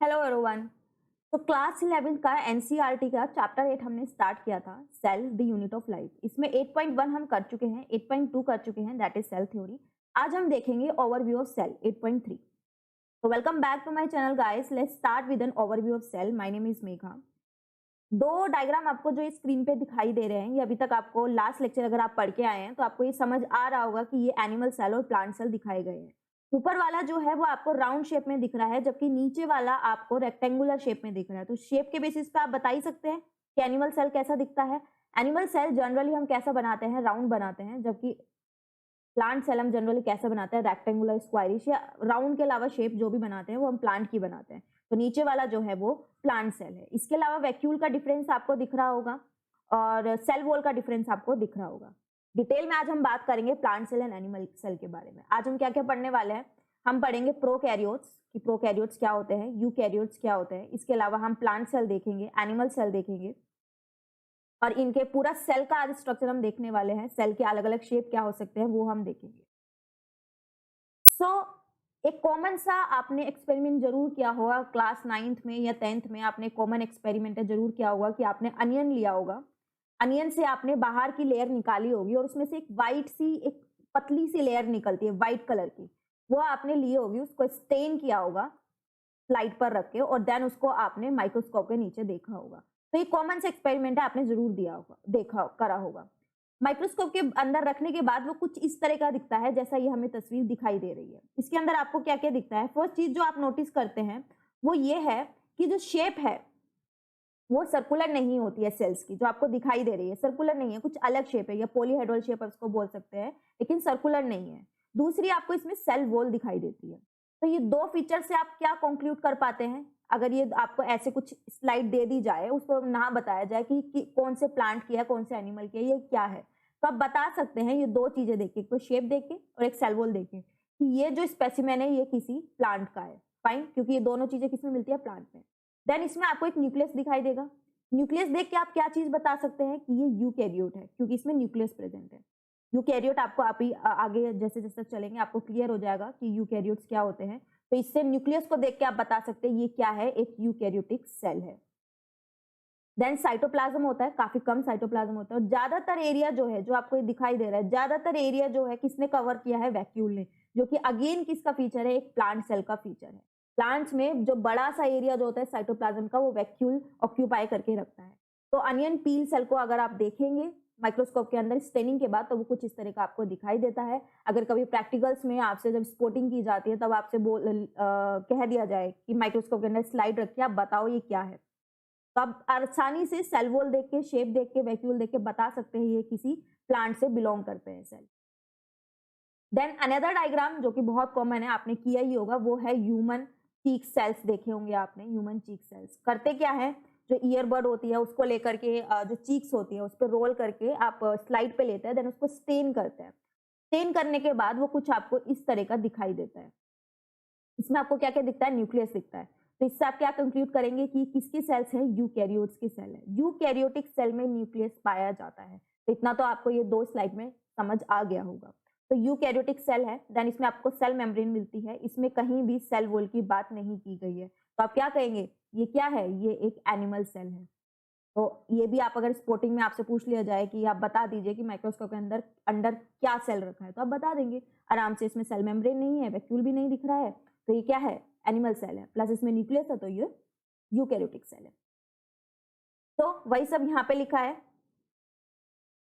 Hello everyone. तो class 11 का NCERT का चैप्टर 8 हमने स्टार्ट किया था, cell the unit of life. इसमें 8.1 हम कर चुके हैं, 8.2 कर चुके हैं, दैट इज सेल थ्योरी। आज हम देखेंगे ओवरव्यू ऑफ सेल 8.3। तो welcome back to my channel guys, let's start with an overview of cell. My name is Megha. दो डायग्राम आपको जो स्क्रीन पे दिखाई दे रहे हैं, ये अभी तक आपको लास्ट लेक्चर अगर आप पढ़ के आए हैं तो आपको ये समझ आ रहा होगा कि ये एनिमल सेल और प्लांट सेल दिखाए गए हैं। ऊपर वाला जो है वो आपको राउंड शेप में दिख रहा है, जबकि नीचे वाला आपको रेक्टेंगुलर शेप में दिख रहा है। तो शेप के बेसिस पे आप बता ही सकते हैं कि एनिमल सेल कैसा दिखता है। एनिमल सेल जनरली हम कैसा बनाते हैं, राउंड बनाते हैं, जबकि प्लांट सेल हम जनरली कैसे बनाते हैं, रेक्टेंगुलर, स्क्वायरिश या राउंड के अलावा शेप जो भी बनाते हैं वो हम प्लांट की बनाते हैं। तो नीचे वाला जो है वो प्लांट सेल है। इसके अलावा वैक्यूल का डिफरेंस आपको दिख रहा होगा और सेल वॉल का डिफरेंस आपको दिख रहा होगा। डिटेल में आज हम बात करेंगे plant cell and animal cell के बारे में। आज हम क्या क्या पढ़ने वाले हैं, हम पढ़ेंगे प्रोकैरियोट्स कि प्रोकैरियोट्स क्या होते हैं, यूकैरियोट्स क्या होते हैं। इसके अलावा हम प्लांट सेल देखेंगे, एनिमल सेल देखेंगे और इनके पूरा सेल का आज स्ट्रक्चर हम देखने वाले हैं। सेल के अलग अलग शेप क्या हो सकते हैं वो हम देखेंगे। एक कॉमन सा आपने एक्सपेरिमेंट जरूर किया होगा क्लास 9th में या 10th में। आपने कॉमन एक्सपेरिमेंट जरूर किया होगा कि आपने अनियन लिया होगा, अनियन से आपने बाहर की लेयर निकाली होगी और उसमें से एक वाइट सी, एक पतली सी लेयर निकलती है व्हाइट कलर की, वो आपने ली होगी, उसको स्टेन किया होगा स्लाइड पर रख के और देन उसको आपने माइक्रोस्कोप के नीचे देखा होगा। तो ये कॉमन सा एक्सपेरिमेंट है, आपने जरूर दिया होगा, देखा करा होगा। माइक्रोस्कोप के अंदर रखने के बाद वो कुछ इस तरह का दिखता है जैसा ये हमें तस्वीर दिखाई दे रही है। इसके अंदर आपको क्या क्या दिखता है, फर्स्ट चीज जो आप नोटिस करते हैं वो ये है कि जो शेप है वो सर्कुलर नहीं होती है। सेल्स की जो आपको दिखाई दे रही है सर्कुलर नहीं है, कुछ अलग शेप है, या पॉलीहेड्रल शेप उसको बोल सकते हैं, लेकिन सर्कुलर नहीं है। दूसरी आपको इसमें सेल वॉल दिखाई देती है। तो ये दो फीचर से आप क्या कंक्लूड कर पाते हैं, अगर ये आपको ऐसे कुछ स्लाइड दे दी जाए, उसको ना बताया जाए कि कौन से प्लांट की है, कौन से एनिमल की है, ये क्या है, तो आप बता सकते हैं ये दो चीजें देख के, एक तो शेप देख के और एक सेल वॉल देख के, कि ये जो स्पेसिमेन है ये किसी प्लांट का है। फाइन, क्योंकि ये दोनों चीजें किसमें मिलती है, प्लांट में। देन इसमें आपको एक न्यूक्लियस दिखाई देगा। न्यूक्लियस देख के आप क्या चीज बता सकते हैं कि ये यूकैरियोट है, क्योंकि इसमें न्यूक्लियस प्रेजेंट है। यूकैरियोट आपको आप ही आगे जैसे जैसे चलेंगे आपको क्लियर हो जाएगा कि यूकैरियोट्स क्या होते हैं। तो इससे न्यूक्लियस को देख के आप बता सकते हैं ये क्या है, एक यूकैरियोटिक सेल है। देन साइटोप्लाज्म होता है, काफी कम साइटोप्लाज्म होता है और ज्यादातर एरिया जो है, जो आपको ये दिखाई दे रहा है, ज्यादातर एरिया जो है किसने कवर किया है, वैक्यूल ने, जो कि अगेन किसका फीचर है, एक प्लांट सेल का फीचर है। प्लांट्स में जो बड़ा सा एरिया जो होता है साइटोप्लाज्म का, वो वैक्यूल ऑक्यूपाई करके रखता है। तो अनियन पील सेल को अगर आप देखेंगे माइक्रोस्कोप के अंदर स्टेनिंग के बाद, तो वो कुछ इस तरह का आपको दिखाई देता है। अगर कभी प्रैक्टिकल्स में आपसे जब स्पोर्टिंग की जाती है तब आपसे कह दिया जाए कि माइक्रोस्कोप के अंदर स्लाइड रखिए, आप बताओ ये क्या है, तो आप आसानी से सेल वॉल देख के, शेप देख के, वैक्यूल देख के बता सकते हैं ये किसी प्लांट से बिलोंग करते हैं सेल। देन अनदर डायग्राम जो कि बहुत कॉमन है, आपने किया ही होगा, वो है ह्यूमन चीक सेल्स। देखे होंगे आपने ह्यूमन चीक सेल्स। करते क्या है, जो ईयरबड होती है उसको लेकर के जो चीक्स होती है उस पर रोल करके आप स्लाइड पे लेते हैं, देन उसको स्टेन करते हैं। स्टेन करने के बाद वो कुछ आपको इस तरह का दिखाई देता है। इसमें आपको क्या क्या दिखता है, न्यूक्लियस दिखता है। तो इससे आप क्या कंक्लूड करेंगे कि किसकी सेल्स है, यूकैरियोट्स की सेल है। यूकैरियोटिक सेल में न्यूक्लियस पाया जाता है। तो इतना तो आपको ये दो स्लाइड में समझ आ गया होगा। तो यूकैरियोटिक सेल है, देन इसमें आपको सेल मेम्ब्रेन मिलती है। इसमें कहीं भी सेल वॉल की बात नहीं की गई है। तो आप क्या कहेंगे, ये क्या है, ये एक एनिमल सेल है। तो ये भी आप अगर स्पोर्टिंग में आपसे पूछ लिया जाए कि आप बता दीजिए कि माइक्रोस्कोप के अंदर अंडर क्या सेल रखा है, तो आप बता देंगे आराम से। इसमें सेल मेम्ब्रेन नहीं है, वैक्यूल भी नहीं दिख रहा है, तो ये क्या है, एनिमल सेल है। प्लस इसमें न्यूक्लियस है, तो ये यूकैरियोटिक सेल है। तो वही सब यहाँ पे लिखा है,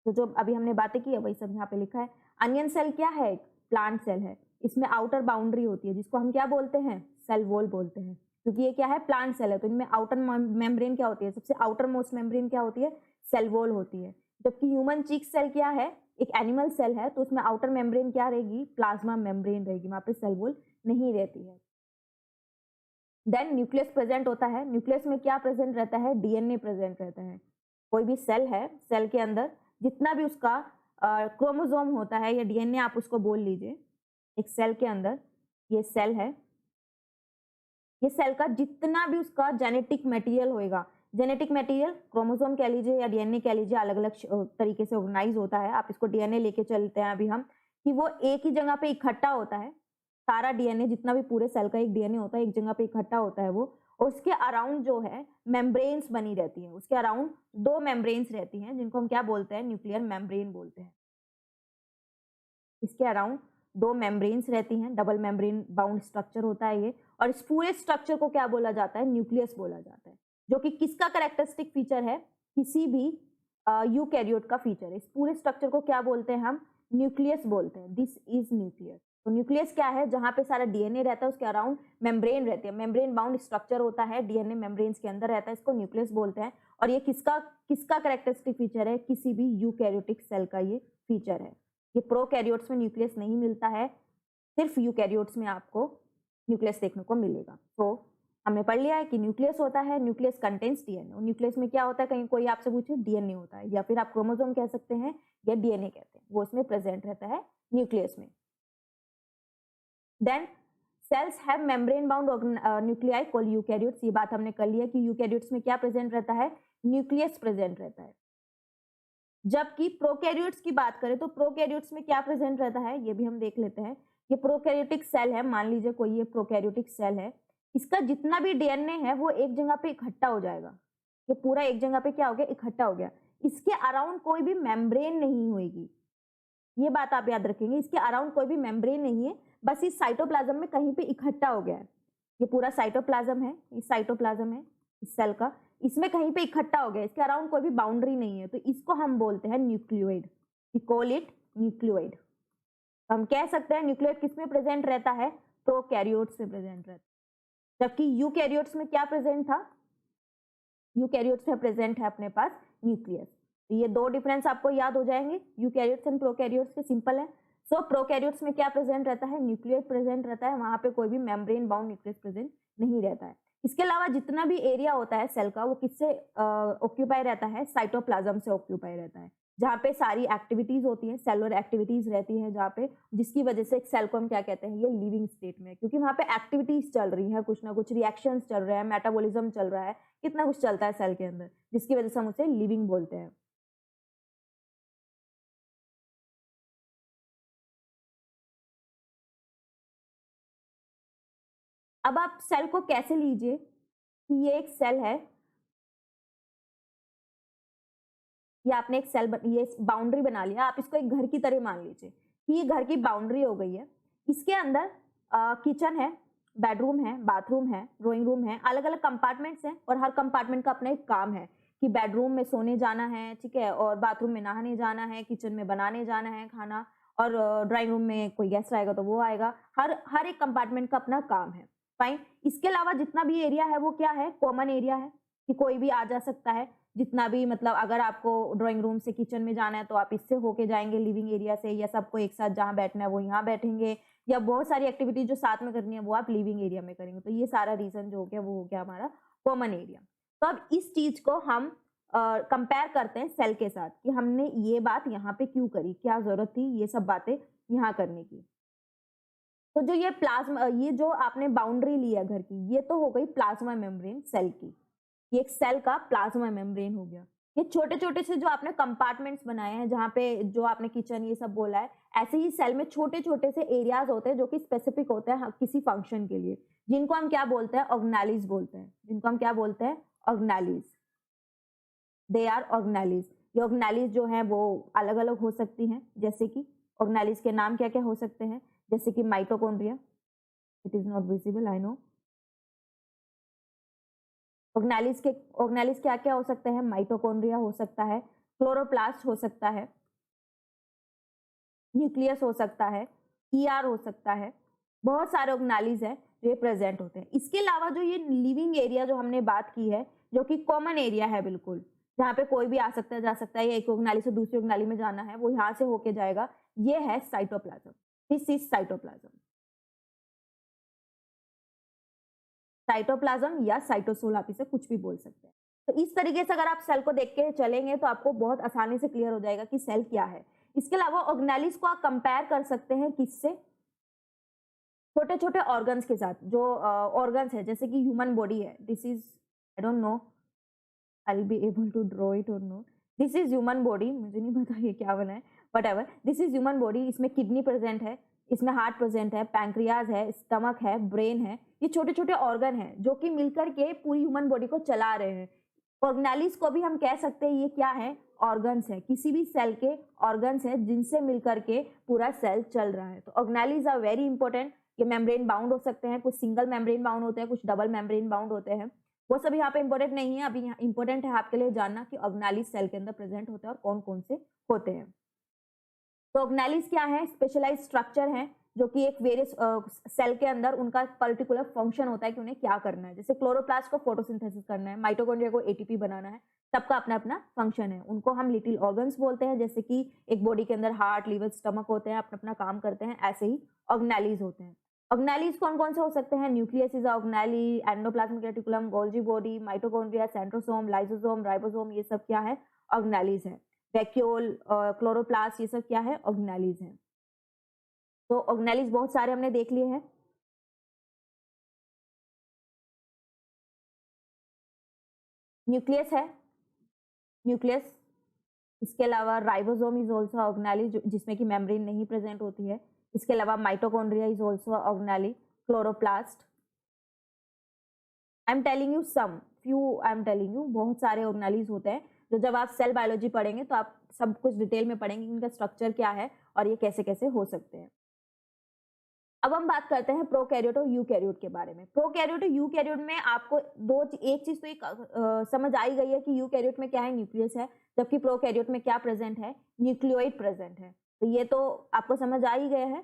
तो जो अभी हमने बातें की है वही सब यहाँ पे लिखा है। अनियन सेल क्या है, प्लांट सेल है। इसमें आउटर बाउंड्री होती है जिसको हम क्या बोलते हैं, सेल वॉल बोलते हैं, क्योंकि ये क्या है, प्लांट सेल है। तो इनमें आउटर मेम्ब्रेन क्या होती है, सबसे आउटर मोस्ट मेम्ब्रेन क्या होती है, सेल वॉल होती है। जबकि ह्यूमन चीक सेल क्या है, एक एनिमल सेल है, तो उसमें आउटर मेम्ब्रेन क्या रहेगी, प्लाज्मा मेम्ब्रेन रहेगी, वहां पे सेल वॉल नहीं रहती है। देन न्यूक्लियस प्रेजेंट होता है। न्यूक्लियस में क्या प्रेजेंट रहता है, डीएनए प्रेजेंट रहता है। कोई भी सेल है, सेल के अंदर जितना भी उसका क्रोमोसोम होता है या डीएनए आप उसको बोल लीजिए, एक सेल के अंदर ये सेल है, ये सेल का जितना भी उसका जेनेटिक मटेरियल होएगा, जेनेटिक मटेरियल क्रोमोसोम कह लीजिए या डीएनए कह लीजिए, अलग अलग तरीके से ऑर्गेनाइज होता है। आप इसको डीएनए लेके चलते हैं अभी हम, कि वो एक ही जगह पे इकट्ठा होता है। सारा डीएनए जितना भी पूरे सेल का एक डीएनए होता है एक जगह पे इकट्ठा होता है वो, और उसके अराउंड जो है मेम्ब्रेन्स बनी रहती हैं, उसके अराउंड 2 मेम्ब्रेन्स रहती हैं जिनको हम क्या बोलते हैं, न्यूक्लियर मेम्ब्रेन बोलते हैं। इसके अराउंड 2 मेम्ब्रेन्स रहती हैं, डबल मेम्ब्रेन बाउंड स्ट्रक्चर होता है ये, और इस पूरे स्ट्रक्चर को क्या बोला जाता है, न्यूक्लियस बोला जाता है, जो कि किसका कैरेक्टरिस्टिक फीचर है, किसी भी यूकैरियोट का फीचर है। इस पूरे स्ट्रक्चर को क्या बोलते हैं हम, न्यूक्लियस बोलते हैं। This is nucleus. तो न्यूक्लियस क्या है, जहां पे सारा डीएनए रहता है उसके अराउंड मेम्ब्रेन रहती है, मेम्ब्रेन बाउंड स्ट्रक्चर होता है, डीएनए मेम्ब्रेन्स के अंदर रहता है, इसको न्यूक्लियस बोलते हैं। और ये किसका किसका कैरेक्टरिस्टिक फीचर है, किसी भी यूकैरियोटिक सेल का ये फीचर है। ये प्रोकैरियोट्स में न्यूक्लियस नहीं मिलता है, सिर्फ यूकैरियोट्स में आपको न्यूक्लियस देखने को मिलेगा। तो हमने पढ़ लिया है कि न्यूक्लियस होता है, न्यूक्लियस कंटेन्स डीएनए, और न्यूक्लियस में क्या होता है, कहीं कोई आपसे पूछे डीएनए होता है, या फिर आप क्रोमोसोम कह सकते हैं या डीएनए कहते हैं, वो इसमें प्रेजेंट रहता है न्यूक्लियस में। Then cells have membrane bound nuclei called eukaryotes. ये बात हमने कर लिया कि यूकैरियोट्स में क्या प्रेजेंट रहता है, न्यूक्लियस प्रेजेंट रहता है। जबकि प्रोकैरियोट्स की बात करें तो प्रोकैरियोट्स में क्या प्रेजेंट रहता है, ये भी हम देख लेते हैं। ये प्रोकैरियोटिक सेल है, मान लीजिए कोई ये प्रोकैरियोटिक सेल है, इसका जितना भी डीएनए है वो एक जगह पे इकट्ठा हो जाएगा, ये पूरा एक जगह पे क्या हो गया, इकट्ठा हो गया। इसके अराउंड कोई भी मेम्ब्रेन नहीं होगी, ये बात आप याद रखेंगे, इसके अराउंड कोई भी मेम्ब्रेन नहीं है, बस इस साइटोप्लाज्म में कहीं पे इकट्ठा हो गया है। ये पूरा साइटोप्लाज्म है, इस साइटोप्लाज्म है इस सेल का, इसमें कहीं पे इकट्ठा हो गया, इसके अराउंड कोई भी बाउंड्री नहीं है, तो इसको हम बोलते हैं nucleoid. We call it nucleoid. हम कह सकते हैं न्यूक्लियोइड किसमें प्रेजेंट रहता है, प्रोकैरियोट्स में प्रेजेंट रहता है। जबकि यूकैरियोट्स में क्या प्रेजेंट था, यूकैरियोट्स में प्रेजेंट है अपने पास न्यूक्लियस। तो ये 2 डिफरेंस आपको याद हो जाएंगे, यूकैरियोट्स एंड प्रोकैरियोट्स के, सिंपल है। सो प्रोकैरियोट्स में क्या प्रेजेंट रहता है, न्यूक्लियस प्रेजेंट रहता है, वहां पे कोई भी मेम्ब्रेन बाउंड न्यूक्लियस प्रेजेंट नहीं रहता है। इसके अलावा जितना भी एरिया होता है सेल का वो किससे ऑक्यूपाई रहता है, साइटोप्लाज्म से ऑक्यूपाई रहता है, जहाँ पे सारी एक्टिविटीज होती हैं, सेलुलर एक्टिविटीज रहती हैं, जहाँ पे जिसकी वजह से एक सेल को हम क्या कहते हैं, ये लिविंग स्टेट में, क्योंकि वहाँ पे एक्टिविटीज चल रही है, कुछ ना कुछ रिएक्शंस चल रहे हैं, मेटाबॉलिज्म चल रहा है, कितना कुछ चलता है सेल के अंदर, जिसकी वजह से हम उसे लिविंग बोलते हैं। अब आप सेल को कैसे लीजिए कि ये एक सेल है, ये आपने एक सेल ये बाउंड्री बना लिया, आप इसको एक घर की तरह मान लीजिए कि ये घर की बाउंड्री हो गई है। इसके अंदर किचन है, बेडरूम है, बाथरूम है, ड्राइंग रूम है, अलग अलग कंपार्टमेंट्स हैं, और हर कंपार्टमेंट का अपना एक काम है कि बेडरूम में सोने जाना है, ठीक है, और बाथरूम में नहाने जाना है, किचन में बनाने जाना है खाना, और ड्राइंग रूम में कोई गेस्ट आएगा तो वो आएगा। हर हर एक कंपार्टमेंट का अपना काम है, फाइन। इसके अलावा जितना भी एरिया है वो क्या है, कॉमन एरिया है कि कोई भी आ जा सकता है, जितना भी, मतलब अगर आपको ड्राइंग रूम से किचन में जाना है तो आप इससे होके जाएंगे लिविंग एरिया से, या सबको एक साथ जहाँ बैठना है वो यहाँ बैठेंगे, या बहुत सारी एक्टिविटी जो साथ में करनी है वो आप लिविंग एरिया में करेंगे। तो ये सारा रीजन जो हो गया वो हो गया हमारा कॉमन एरिया। तो अब इस चीज को हम कंपेयर करते हैं सेल के साथ कि हमने ये बात यहाँ पे क्यों करी, क्या जरूरत थी ये सब बातें यहाँ करने की। तो जो ये प्लाज्मा, ये जो आपने बाउंड्री ली है घर की, ये तो हो गई प्लाज्मा मेम्ब्रेन सेल की, ये एक सेल का प्लाज्मा मेम्ब्रेन हो गया। ये छोटे छोटे से जो आपने कंपार्टमेंट्स बनाए हैं, जहाँ पे जो आपने किचन ये सब बोला है, ऐसे ही सेल में छोटे छोटे से एरियाज होते हैं जो कि स्पेसिफिक होते हैं किसी फंक्शन के लिए, जिनको हम क्या बोलते हैं, ऑर्गेनेलिज बोलते हैं, जिनको हम क्या बोलते हैं, ऑर्गेनेलिज। They are organelles. ये ऑर्गेनेलिज जो है वो अलग अलग हो सकती हैं, जैसे कि ऑर्गेनेलिज के नाम क्या क्या हो सकते हैं, जैसे कि mitochondria, it is not visible I know. Organelles क्या क्या हो सकते हैं, माइटोकॉन्ड्रिया हो सकता है, क्लोरोप्लास्ट हो सकता है, न्यूक्लियस हो सकता है, ईआर हो सकता है, बहुत सारे ऑर्गेनेलिज हैं जो ये प्रेजेंट होते हैं। इसके अलावा जो ये लिविंग एरिया जो हमने बात की है, जो कि कॉमन एरिया है बिल्कुल, जहाँ पे कोई भी आ सकता है जा सकता है, या एक ऑर्गेनेली से दूसरी ऑर्गेनेली में जाना है वो यहाँ से होके जाएगा, ये है cytoplasm. This is cytoplasm. Cytoplasm या साइटोसोल आप इसे कुछ भी बोल सकते हैं। तो इस तरीके से अगर आप सेल को देख के चलेंगे तो आपको बहुत आसानी से क्लियर हो जाएगा कि सेल क्या है। इसके अलावा ऑर्गेनेलिज को आप कंपेयर कर सकते हैं किससे, छोटे छोटे ऑर्गन्स के साथ। जो ऑर्गन्स है जैसे कि ह्यूमन बॉडी है, this is, I don't know I will be able to draw it और not, this is human body, मुझे नहीं पता ये क्या बना है, whatever, this is human body. इसमें किडनी प्रेजेंट है, इसमें हार्ट प्रेजेंट है, पैंक्रियाज है, स्टमक है, ब्रेन है। ये छोटे छोटे ऑर्गन हैं जो कि मिलकर के पूरी ह्यूमन बॉडी को चला रहे हैं। ऑर्गेनालिज को भी हम कह सकते हैं ये क्या है, ऑर्गन्स है, किसी भी सेल के ऑर्गन्स हैं जिनसे मिलकर के पूरा सेल चल रहा है। तो ऑर्गेनालिज आर वेरी इंपॉर्टेंट। ये मेम्ब्रेन बाउंड हो सकते हैं, कुछ सिंगल मेम्ब्रेन बाउंड होते हैं, कुछ डबल मेम्ब्रेन बाउंड होते हैं। वो सब यहाँ पे इंपॉर्टेंट नहीं है, अभी यहाँ इंपॉर्टेंट है आपके लिए जानना कि ऑर्गेनालिज सेल के अंदर प्रेजेंट होते हैं और कौन कौन से होते हैं। तो ऑर्गेनालिज क्या है, स्पेशलाइज स्ट्रक्चर है जो कि एक वेरियस सेल के अंदर उनका पर्टिकुलर फंक्शन होता है कि उन्हें क्या करना है। जैसे क्लोरोप्लास्ट को फोटोसिंथेसिस करना है, माइटोकॉन्ड्रिया को एटीपी बनाना है, सबका अपना अपना फंक्शन है। उनको हम लिटिल ऑर्गन्स बोलते हैं, जैसे कि एक बॉडी के अंदर हार्ट, लिवर, स्टमक होते हैं, अपना अपना काम करते हैं, ऐसे ही ऑर्गेनालिज होते हैं। ऑर्गेनालिज कौन कौन से हो सकते हैं, nucleus is organelle, endoplasmic reticulum, Golgi body, mitochondria, centrosome, lysosome, ribosome, ये सब क्या है, ऑर्गेनालिज है। वैक्यूल, क्लोरोप्लास्ट, ये सब क्या है, ऑर्गेनालिज है। तो ऑर्गेनालिज बहुत सारे हमने देख लिए हैं। न्यूक्लियस है, न्यूक्लियस। इसके अलावा राइबोसोम इज ऑल्सो ऑर्गेनालिज जिसमें कि मेम्ब्रेन नहीं प्रेजेंट होती है। इसके अलावा mitochondria is also organelle, chloroplast. I am telling you some few, I am telling you बहुत सारे ऑर्गेनालिज होते हैं जो जब आप सेल बायोलॉजी पढ़ेंगे तो आप सब कुछ डिटेल में पढ़ेंगे, इनका स्ट्रक्चर क्या है और ये कैसे कैसे हो सकते हैं। अब हम बात करते हैं प्रोकैरियोट और यूकैरियोट के बारे में। प्रोकैरियोट और यूकैरियोट में आपको एक चीज तो एक समझ आई गई है कि यूकैरियोट में क्या है, न्यूक्लियस है, जबकि प्रोकैरियोट में क्या प्रेजेंट है, न्यूक्लियोइड प्रेजेंट है। तो ये तो आपको समझ आ ही गया है।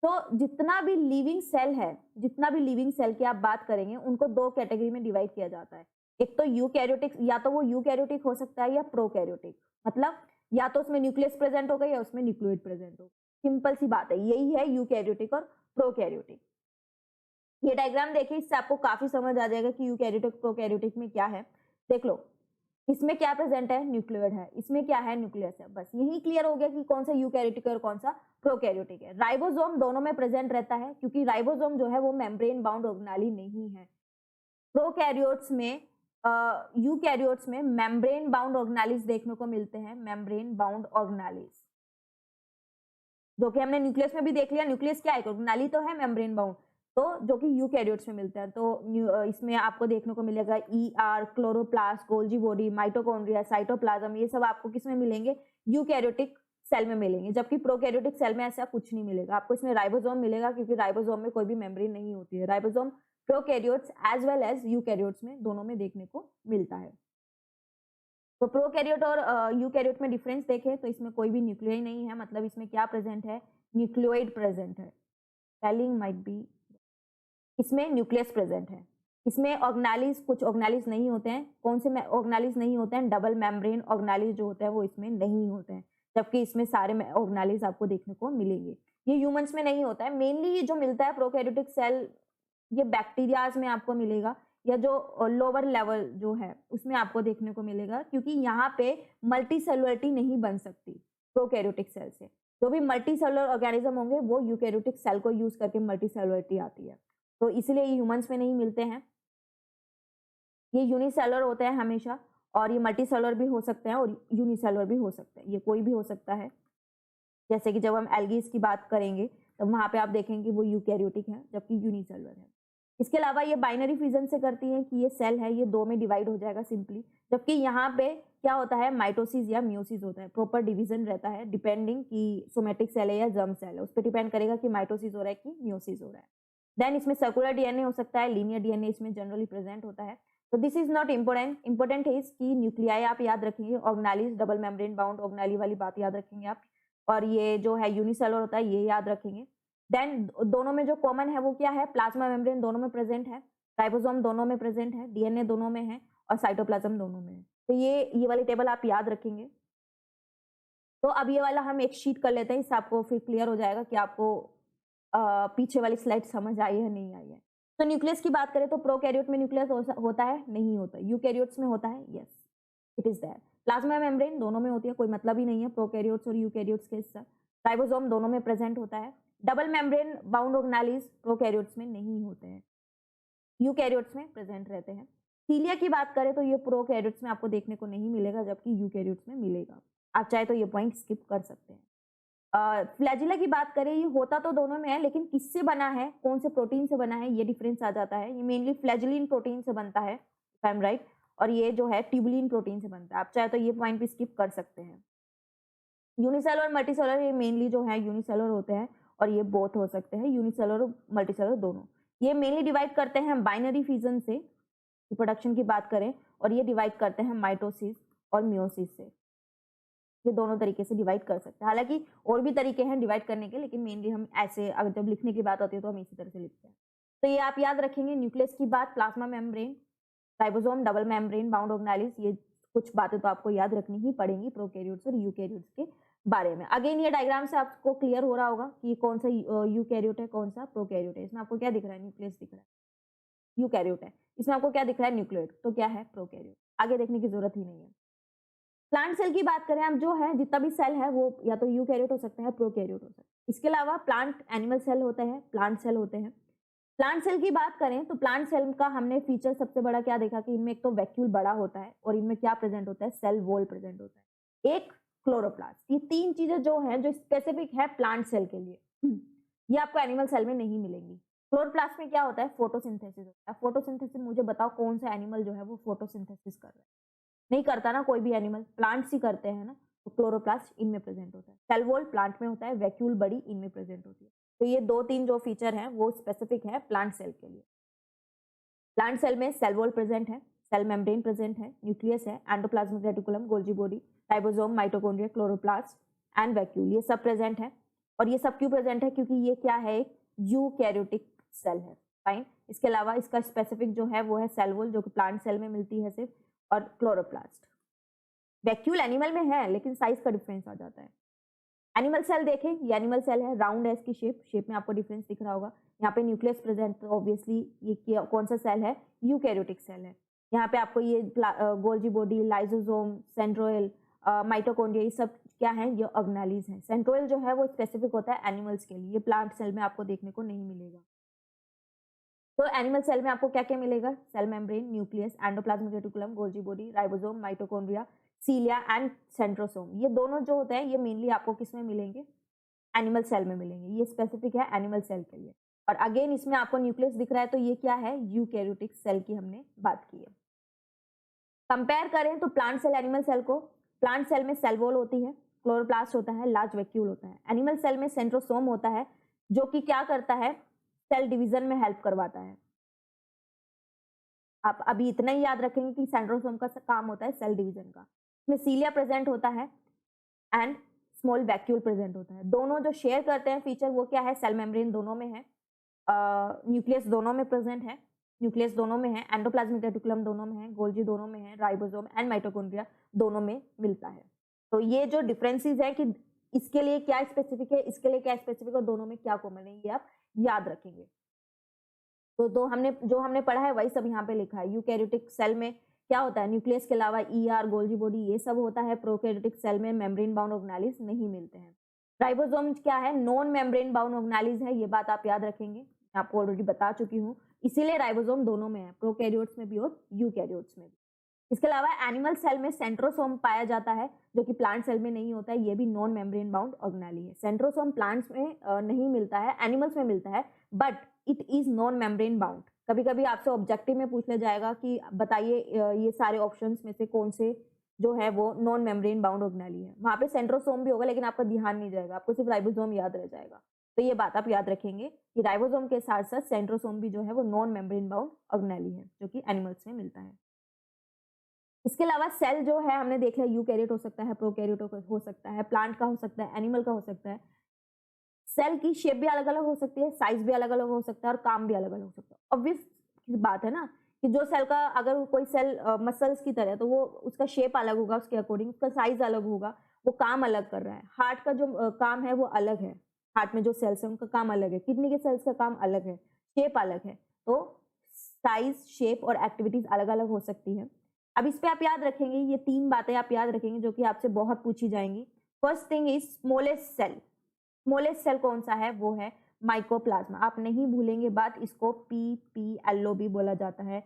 तो जितना भी लिविंग सेल है, जितना भी लिविंग सेल की आप बात करेंगे, उनको दो कैटेगरी में डिवाइड किया जाता है। एक तो यूकैरियोटिक, या तो वो यूकैरियोटिक हो सकता है या प्रोकैरियोटिक, मतलब या तो उसमें न्यूक्लियस प्रेजेंट होगा या उसमें न्यूक्लियोइड प्रेजेंट होगा। सिंपल सी बात है, यही है यूकैरियोटिक और प्रोकैरियोटिक। ये डायग्राम देखिए, इससे आपको काफी समझ आ जाएगा कि यूकैरियोटिक प्रोकैरियोटिक में क्या है। देख लो, इसमें क्या प्रेजेंट है, न्यूक्लियोइड है, इसमें क्या है, न्यूक्लियस है। बस यही क्लियर हो गया कि कौन सा यूकैरियोटिक है और कौन सा प्रोकैरियोटिक है। राइबोसोम दोनों में प्रेजेंट रहता है, क्योंकि राइबोसोम जो है वो मेम्ब्रेन बाउंड ऑर्गेनाली नहीं है। प्रोकैरियोट्स में, यूकैरियोट्स में मेम्ब्रेन बाउंड ऑर्गेनालिज देखने को मिलते हैं, मेम्ब्रेन बाउंड ऑर्गेनालिज, जो कि हमने न्यूक्लियस में भी देख लिया। न्यूक्लियस क्या है, ऑर्गेनाली तो है मेम्ब्रेन बाउंड, तो जो कि यूकैरियोट्स में मिलते हैं। तो इसमें आपको देखने को मिलेगा ER, chloroplast, Golgi body, mitochondria, cytoplasm, ये सब आपको किसमें मिलेंगे, यूकैरियोटिक सेल में मिलेंगे। जबकि प्रोकैरियोटिक सेल में ऐसा कुछ नहीं मिलेगा आपको, इसमें राइबोसोम मिलेगा, क्योंकि राइबोसोम में कोई भी मेम्ब्रेन नहीं होती है। Ribosome prokaryotes as well as eukaryotes में दोनों में देखने को मिलता है। तो प्रोकैरियोट और यूकैरियोट में डिफरेंस देखें तो इसमें कोई भी न्यूक्लियाई नहीं है, मतलब इसमें क्या प्रेजेंट है, न्यूक्लियोइड प्रेजेंट है। स्पेलिंग माइट बी, इसमें न्यूक्लियस प्रेजेंट है। इसमें ऑर्गेनालिज, कुछ ऑर्गेनालिज नहीं होते हैं। कौन से ऑर्गेनालिज नहीं होते हैं, डबल मेम्ब्रेन ऑर्गेनालिज जो होते हैं वो इसमें नहीं होते हैं, जबकि इसमें सारे ऑर्गेनालिज आपको देखने को मिलेंगे। ये ह्यूमंस में नहीं होता है। मेनली ये जो मिलता है प्रोकैरियोटिक सेल, ये बैक्टीरियाज में आपको मिलेगा, या जो लोअर लेवल जो है उसमें आपको देखने को मिलेगा, क्योंकि यहाँ पे मल्टी सेलुलरिटी नहीं बन सकती प्रोकैरियोटिक सेल से। जो भी मल्टी सेलुलर ऑर्गेनिज्म होंगे वो यूकैरियोटिक सेल को यूज करके मल्टी सेलुलरिटी आती है, तो इसलिए ये ह्यूमंस में नहीं मिलते हैं। ये यूनिसेलुलर होते हैं हमेशा, और ये मल्टी सेलुलर भी हो सकते हैं और यूनिसेलुलर भी हो सकते हैं, ये कोई भी हो सकता है। जैसे कि जब हम एल्गीज की बात करेंगे तो वहां पे आप देखेंगे वो यूकैरियोटिक है, जबकि यूनिसेलुलर है। इसके अलावा ये बाइनरी फिजन से करती है कि ये सेल है, ये दो में डिवाइड हो जाएगा सिंपली, जबकि यहाँ पे क्या होता है, माइटोसिस या मियोसिस होता है, प्रॉपर डिवीजन रहता है, डिपेंडिंग कि सोमेटिक सेल है या जर्म सेल है, उस पर डिपेंड करेगा कि माइटोसिस हो रहा है कि मियोसिस हो रहा है। देन इसमें सर्कुलर डीएनए हो सकता है, लीनियर डीएनए इसमें जनरली प्रेजेंट होता है। तो this is not important, important है कि न्यूक्लियाई आप याद रखेंगे, organelles, double membrane bound organelle वाली बात याद रखेंगे आप, और ये जो है यूनिसेलुलर होता है ये याद रखेंगे। देन दोनों में जो कॉमन है वो क्या है, प्लाज्मा मेम्ब्रेन दोनों में प्रेजेंट है, राइबोसोम दोनों में प्रेजेंट है, डीएनए दोनों में है, और साइटोप्लाज्म दोनों में है। तो ये वाली टेबल आप याद रखेंगे। तो अब ये वाला हम एक शीट कर लेते हैं, इससे आपको फिर क्लियर हो जाएगा कि आपको पीछे वाली स्लाइड समझ आई है नहीं आई है। तो न्यूक्लियस की बात करें तो प्रोकैरियोट में न्यूक्लियस होता है, नहीं होता। यूकैरियोट्स में होता है, yes it is there. Plasma membrane दोनों में होती है, कोई मतलब ही नहीं है प्रोकैरियोट्स और यूकैरियोट्स के साथ। राइबोसोम दोनों में प्रेजेंट होता है। Double membrane bound organelles prokaryotes में नहीं होते हैं, यूकैरियोट्स में प्रेजेंट रहते हैं। सीलिया की बात करें तो ये प्रोकैरियोट्स में आपको देखने को नहीं मिलेगा, जबकि यूकैरियोट्स में मिलेगा। आप चाहे तो ये पॉइंट स्किप कर सकते हैं। फ्लैजिला की बात करें, ये होता तो दोनों में है, लेकिन किससे बना है, कौन से प्रोटीन से बना है, ये डिफरेंस आ जाता है। ये मेनली फ्लैजिलिन प्रोटीन से बनता है, इफ आई एम राइट, और ये जो है ट्यूबुलिन प्रोटीन से बनता है। आप चाहे तो ये पॉइंट भी स्किप कर सकते हैं। यूनिसेलुलर और मल्टीसेलुलर, ये मेनली जो है यूनिसेलुलर होते हैं, और ये बोथ हो सकते हैं, यूनिसेलुलर और मल्टीसेलुलर दोनों। ये मेनली डिवाइड करते हैं बाइनरी फिजन से, रिप्रोडक्शन की बात करें, और ये डिवाइड करते हैं माइटोसिस और मियोसिस से। ये दोनों तरीके से डिवाइड कर सकते हैं। हालांकि और भी तरीके हैं डिवाइड करने के, लेकिन मेनली हम ऐसे, अगर जब लिखने की बात होती है तो हम इसी तरह से लिखते हैं। तो ये आप याद रखेंगे। न्यूक्लियस की बात, plasma membrane, ribosome, double membrane, bound organelles, ये कुछ बातें तो आपको याद रखनी ही पड़ेंगी प्रोकैरियोट्स और यूकैरियोट्स के बारे में। अगेन ये डायग्राम से आपको क्लियर हो रहा होगा कि कौन सा यूकैरियोट है, कौन सा प्रोकैरियोट है। इसमें आपको क्या दिख रहा है, न्यूक्लियस दिख रहा है, यूकैरियोट है। इसमें आपको क्या दिख रहा है, न्यूक्लियोइड, तो क्या है, प्रोकैरियोट। आगे देखने की जरूरत ही नहीं है। प्लांट सेल की बात करें हम, जो है जितना भी सेल है वो या तो यूकैरियोट हो सकता है, प्रोकैरियोट हो सकता है। इसके अलावा प्लांट एनिमल सेल होते हैं, प्लांट सेल होते हैं। प्लांट सेल की बात करें तो प्लांट सेल का हमने फीचर सबसे बड़ा क्या देखा कि इनमें एक तो वैक्यूल बड़ा होता है, और इनमें क्या प्रेजेंट होता है, सेल वॉल प्रेजेंट होता है, एक क्लोरोप्लास्ट। ये तीन चीजें जो हैं जो स्पेसिफिक है प्लांट सेल के लिए, ये आपको एनिमल सेल में नहीं मिलेंगी। क्लोरोप्लास्ट में क्या होता है, फोटोसिंथेसिस होता है। फोटोसिंथेसिस, मुझे बताओ कौन सा एनिमल जो है वो फोटोसिंथेसिस कर रहा है, नहीं करता ना कोई भी एनिमल, प्लांट्स ही करते हैं ना। तो क्लोरोप्लास्ट इनमें प्रेजेंट होता है, सेल वॉल प्लांट में होता है, वैक्यूल बड़ी इनमें प्रेजेंट होती है। तो ये दो तीन जो फीचर हैं वो स्पेसिफिक है प्लांट सेल के लिए। प्लांट सेल में सेल वॉल प्रेजेंट है, सेल मेम्ब्रेन प्रेजेंट है, न्यूक्लियस है, endoplasmic reticulum, Golgi body, ribosome, mitochondria, chloroplast and vacuole, ये सब प्रेजेंट है। और ये सब क्यों प्रेजेंट है, क्योंकि ये क्या है, एक यूकैरियोटिक सेल है। फाइन। इसके अलावा इसका स्पेसिफिक जो है वो है सेल वॉल, जो कि प्लांट सेल में मिलती है सिर्फ, और क्लोरोप्लास्ट। वैक्यूल एनिमल में है, लेकिन साइज का डिफरेंस आ जाता है। एनिमल सेल देखें, ये एनिमल सेल है, राउंड है इसकी शेप में आपको डिफरेंस दिख रहा होगा। यहाँ पे न्यूक्लियस प्रेजेंट, तो ऑब्वियसली ये कौन सा सेल है, यूकैरियोटिक सेल है। यहाँ पे आपको ये गोल्जी बॉडी, लाइसोसोम, सेंट्रोइल, माइटोकॉन्ड्रिया, ये सब क्या है, ये ऑर्गेनेलिज है। सेंट्रोइल जो है वो स्पेसिफिक होता है एनिमल्स के लिए, ये प्लांट सेल में आपको देखने को नहीं मिलेगा। तो एनिमल सेल में आपको क्या क्या मिलेगा, cell membrane, nucleus, endoplasmic reticulum, Golgi body, ribosome, mitochondria, cilia and centrosome. ये दोनों जो होते हैं ये मेनली आपको किस में मिलेंगे, एनिमल सेल में मिलेंगे। ये स्पेसिफिक है एनिमल सेल के लिए। और अगेन इसमें आपको न्यूक्लियस दिख रहा है, तो ये क्या है, यूकैरियोटिक सेल की हमने बात की है। कंपेयर करें तो प्लांट सेल, एनिमल सेल को, प्लांट सेल में सेल वॉल होती है, क्लोरोप्लास्ट होता है, लार्ज वैक्यूल होता है। एनिमल सेल में सेंट्रोसोम होता है, जो कि क्या करता है, सेल डिवीजन में हेल्प करवाता है। आप अभी इतना ही याद रखेंगे कि सेंट्रोसोम का काम होता है सेल डिवीजन का। इसमें सीलिया प्रेजेंट होता है एंड स्मॉल वैक्यूल प्रेजेंट होता है। दोनों जो शेयर करते हैं फीचर वो क्या है, सेल मेम्ब्रेन दोनों में है, न्यूक्लियस दोनों में प्रेजेंट है, न्यूक्लियस दोनों में है, एंडोप्लाज्मिक रेटिकुलम दोनों में है, गोल्जी दोनों में है, राइबोसोम एंड माइटोकॉन्ड्रिया दोनों में मिलता है। तो ये जो डिफरेंसेस है कि इसके लिए क्या स्पेसिफिक है, इसके लिए क्या स्पेसिफिक है, और दोनों में क्या कॉमन है, ये आप याद रखेंगे। तो जो हमने पढ़ा है वही सब यहाँ पे लिखा है। यूकैरियोटिक सेल में क्या होता है, न्यूक्लियस के अलावा ईआर, गोल्जी बॉडी, ये सब होता है। प्रोकैरियोटिक सेल में मेम्ब्रेन बाउंड ऑर्गेनेलिज नहीं मिलते हैं। राइबोसोम क्या है, नॉन मेम्ब्रेन बाउंड ऑर्गेनेलिज है, ये बात आप याद रखेंगे, मैं आपको ऑलरेडी बता चुकी हूँ। इसीलिए राइबोसोम दोनों में है, प्रोकैरियोट्स में भी और यूकैरियोट्स में भी। इसके अलावा एनिमल सेल में सेंट्रोसोम पाया जाता है, जो कि प्लांट सेल में नहीं होता है, ये भी नॉन मेम्ब्रेन बाउंड ऑर्गेनेली है। सेंट्रोसोम प्लांट्स में नहीं मिलता है, एनिमल्स में मिलता है, but it is non membrane bound. कभी कभी आपसे ऑब्जेक्टिव में पूछ लिया जाएगा कि बताइए ये सारे ऑप्शंस में से कौन से जो है वो नॉन मेम्ब्रेन बाउंड ऑर्गेनेली है। वहां पे सेंट्रोसोम भी होगा, लेकिन आपका ध्यान नहीं जाएगा, आपको सिर्फ राइबोसोम याद रह जाएगा। तो ये बात आप याद रखेंगे कि राइबोसोम के साथ साथ सेंट्रोसोम भी जो है वो नॉन मेम्ब्रेन बाउंड ऑर्गेनेली है, जो कि एनिमल्स में मिलता है। इसके अलावा सेल जो है हमने देख लिया, यूकैरियोट हो सकता है, प्रोकैरियोट हो सकता है, प्लांट का हो सकता है, एनिमल का हो सकता है। सेल की शेप भी अलग अलग हो सकती है, साइज भी अलग अलग हो सकता है, और काम भी अलग अलग हो सकता है। ऑब्वियस बात है ना कि जो सेल का, अगर कोई सेल मसल्स की तरह, तो वो उसका शेप अलग होगा, उसके अकॉर्डिंग उसका साइज अलग होगा, वो काम अलग कर रहा है। हार्ट का जो काम है वो अलग है, हार्ट में जो सेल्स है उनका काम अलग है, किडनी के सेल्स का काम अलग है, शेप अलग है। तो साइज, शेप और एक्टिविटीज अलग अलग हो सकती है। अब इस पे आप याद रखेंगे, ये तीन बातें आप याद रखेंगे जो कि आपसे बहुत पूछी जाएंगी। First thing is smallest cell. Smallest cell कौन सा है, वो है माइकोप्लाज्मा। आप नहीं भूलेंगे बात, इसको PPLO भी बोला जाता है,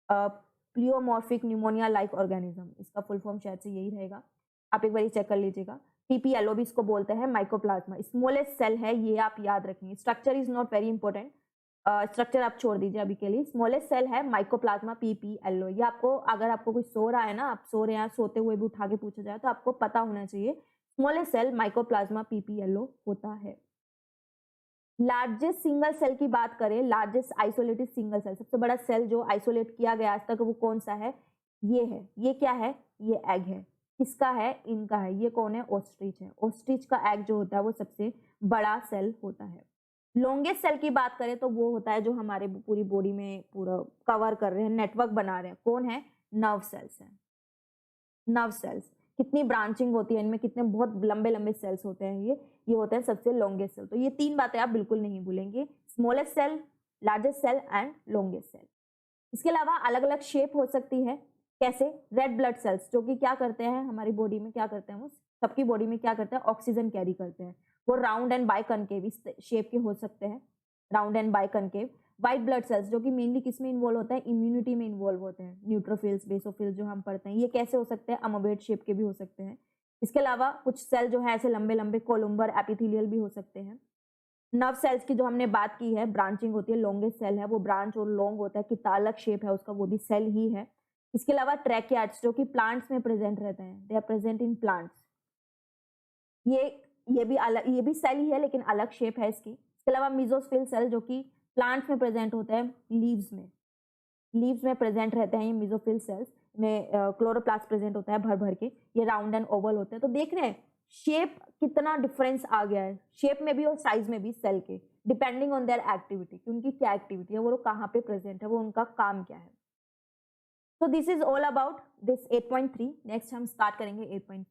प्लियोमॉर्फिक न्यूमोनिया लाइक ऑर्गेनिज्म। इसका फुल फॉर्म शायद से यही रहेगा, आप एक बार चेक कर लीजिएगा। PPLO भी इसको बोलते हैं, माइकोप्लाज्मा स्मॉलेस्ट सेल है, ये आप याद रखेंगे। Structure is not very important, structure आप छोड़ दीजिए अभी के लिए। स्मॉलेस्ट सेल है माइकोप्लाज्मा PPLO। ये आपको, अगर आपको कोई सो रहा है ना, आप सो रहे हैं, सोते हुए भी उठा के पूछा जाए तो आपको पता होना चाहिए, स्मॉलेस्ट सेल माइकोप्लाज्मा PPLO होता है। लार्जेस्ट सिंगल सेल की बात करें, लार्जेस्ट आइसोलेटेड सिंगल सेल, सबसे बड़ा सेल जो आइसोलेट किया गया आज तक, वो कौन सा है? ये है। ये क्या है? ये एग है। किसका है? इनका है। ये कौन है? ऑस्ट्रिच है। ऑस्ट्रिच का एग जो होता है वो सबसे बड़ा सेल होता है। लॉन्गेस्ट सेल की बात करें तो वो होता है जो हमारे पूरी बॉडी में पूरा कवर कर रहे हैं, नेटवर्क बना रहे हैं। कौन है? नर्व सेल्स है। नर्व सेल्स, कितनी ब्रांचिंग होती है इनमें, कितने बहुत लंबे लंबे सेल्स होते हैं, ये होते हैं सबसे लॉन्गेस्ट सेल। तो ये 3 बातें आप बिल्कुल नहीं भूलेंगे, smallest cell, largest cell and longest cell. इसके अलावा अलग अलग शेप हो सकती है। कैसे? रेड ब्लड सेल्स, जो कि क्या करते हैं हमारी बॉडी में, क्या करते हैं वो सबकी बॉडी में क्या करते हैं? ऑक्सीजन कैरी करते हैं। वो राउंड एंड बाई कनकेव इस शेप के हो सकते हैं, round and by concave. White blood cells, जो कि मेनली किस में इन्वॉल्व होता है? इम्यूनिटी में इन्वॉल्व होते हैं। न्यूट्रोफिल्स, बेसोफिल्स जो हम पढ़ते हैं, ये कैसे हो सकते हैं? अमोवेट शेप के भी हो सकते हैं। इसके अलावा कुछ सेल जो है ऐसे लंबे लंबे कोलुम्बर एपिथेलियल भी हो सकते हैं। नर्व सेल्स की जो हमने बात की है, ब्रांचिंग होती है, लॉन्गेस्ट सेल है वो ब्रांच और लॉन्ग होता है, कितना अलग शेप है उसका, वो भी सेल ही है। इसके अलावा ट्रैकियार्ड्स, जो कि प्लांट्स में प्रेजेंट रहते हैं, they are present in plants. ये ये भी अलग, ये भी सेल ही है लेकिन अलग शेप है इसकी। इसके अलावा मीजोस्फिल सेल, जो कि प्लांट्स में प्रेजेंट होते हैं, लीव्स में प्रेजेंट रहते हैं ये मीजोफिल सेल्स में। क्लोरोप्लास्ट प्रेजेंट होता है भर भर के, ये राउंड एंड ओवल होते हैं। तो देख रहे हैं शेप कितना डिफरेंस आ गया है, शेप में भी और साइज में भी सेल के, डिपेंडिंग ऑन देयर एक्टिविटी, कि उनकी क्या एक्टिविटी है, वो कहाँ पे प्रेजेंट है, वो उनका काम क्या है। तो this is all about this 8.3। Next हम स्टार्ट करेंगे 8.4।